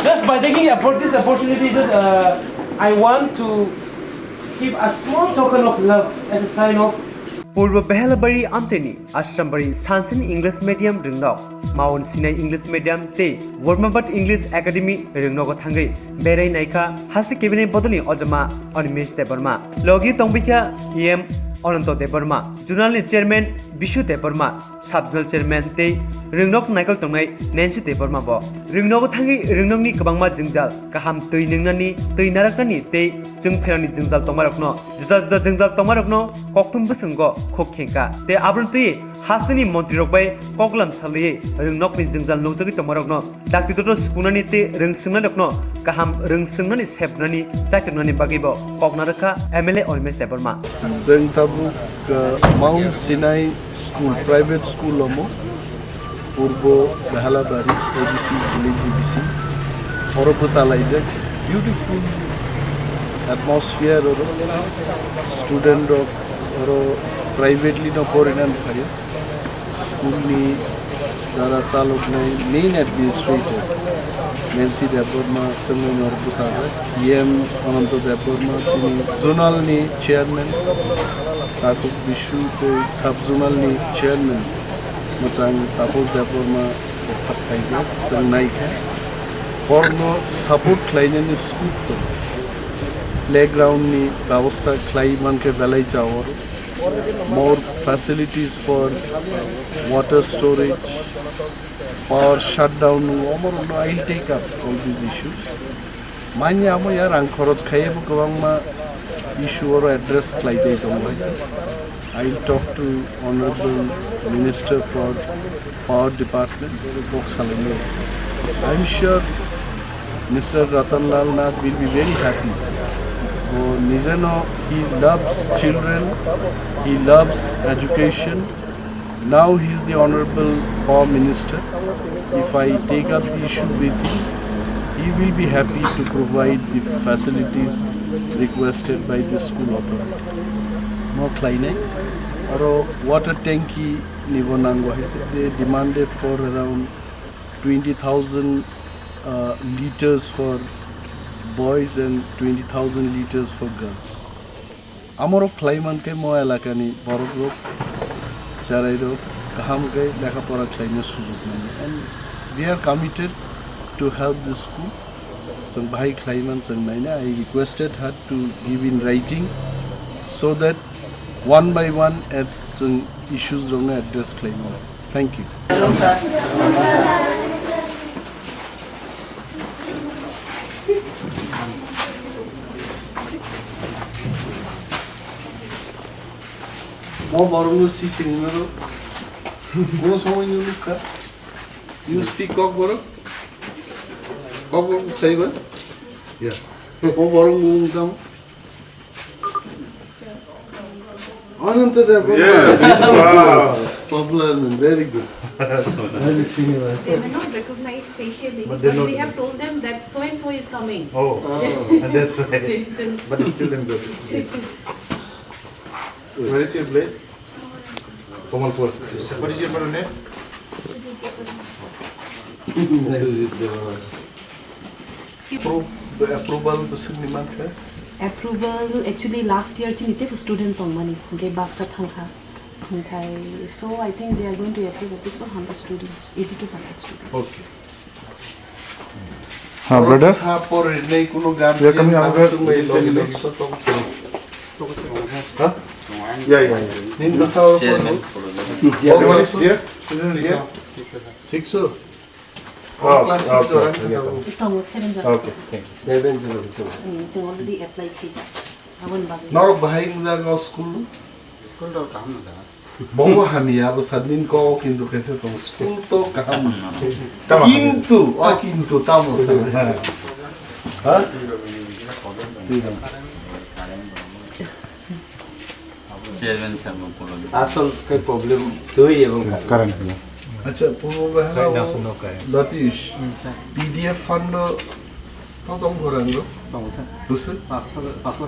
Just by taking this opportunity, I want to give a small token of love as a sign of Purba Behalbari आमचेनी आश्रमबरी सानसिन English medium रंगनोक Mount Sinai English medium ते वर्माबट English academy रंगनोक थांगै बेराइ नाइखा हासि केबिने बदलनि अजमा अनिमेश देबरमा लगी तंबिका M अनंत Debbarma जुनालनि chairman Bishu Debbarma सब जुनाल chairman ते रंगनोक नाइकल तंनाय Nancy Debbarma ब रंगनोक थांगै रंगनोकनि गोबांमा जोंजाल गाहाम तै नोंनानि तै नाराकनि ते जों फेरानि जोंजाल तंमारकनो जुदा जुदा जोंजाल तंमारकनो कक्तुमबो संगो खोखेंका ते आब्रंति हासनि मंत्री रकबाय कगलाम सालियै रंगनोकनि जोंजाल नौजगै तंमारकनो दाक्ति दतो सुकुनानि ते रोंसोंना लकनो गाहाम रोंसोंनानि सेबनानि चाइतनानि बागैबो कगनारखा एमएलए अनिमेश देबरमा जों ताबु Mount Sinai school private school लमो Purba Behalabari ADC village DBC फरबो सालाइजे ब्यूटीफुल एटमॉस्फेयर और स्टूडेंट और प्राइवेटली न पढ़ना थायो स्कूल नि जरा चालक मेन एडमिनिस्ट्रेटर नेन्सी देबरमा जोंनि नरबो साजा एम अनंत देबरमा जोंनि जोनाल नि चेयरमैन ताको बिशु ते सब जोनाल नि चेयरमैन मोजां तापस देबरमा थाखायजे जों नायखा फरनो सपोर्ट खालायनायनि स्कुल दं प्लेग्राउंड नि व्यवस्था खालायमान के बेलाय Jawar more facilities for water storage, power shutdown. I'll take up all these issues. Manya amo yar ang kharoch khaye bo kabang ma issue or address klaite dong. I'll talk to Honorable Minister for Power Department. I'm sure Mr. Ratanlal Nath will be very happy. Nizano, he loves children, he loves education. Now he is the Honorable Power Minister. If I take up the issue with him, he will be happy to provide the facilities requested by the school authority. No kleine, or water tanki nivonango. They demanded for around 20,000 liters for boys and 20,000 liters for girls. Amaro Klaiman ke mo elakani borok charai rok kaham ke lekha pora khlaina sujog nai and we are committed to help the school. So bhai Klaiman sang naina I requested her to give in writing so that one by one at some issues rong address Klaiman. Thank you. Hello, sir. Mo borong si sinero. Kono somoy ni lukka. You speak kok borong? Kok borong say ba? Yeah. Mo borong ngam. Ananta da borong. Yes. Wow. Popular and very good. Very senior. They may not recognize facially, but we have told them that so and so is coming. Oh. And that's right. But it's still in good. Where is your place? Komalpur. What is your middle name? Approval besing ni man ka? Approval actually last year tinite for student tong money ge baksa thangha. So I think they are going to approve at least for 100 students, 80 to 100 students. Okay. Brother? Sa por nei kuno We are guardian coming out. Huh? Yeah. Nin basta or everyone is here? Student is here? 6. Class 6 Tongo 7 jan. Okay, thank you. Jung already applied visa. Awan bagi. Nor bahai muzanga school. School to kam na da. Bawa hami abo sadin ko kintu kaise to school to kam. Kintu tamo sa. Ha? Chairman sir mo puro. Asal के problem तो ही है वो Current. Acha puro bahla Latish PDF fund to tong gorang lo. Tong sir. Busu? Pasal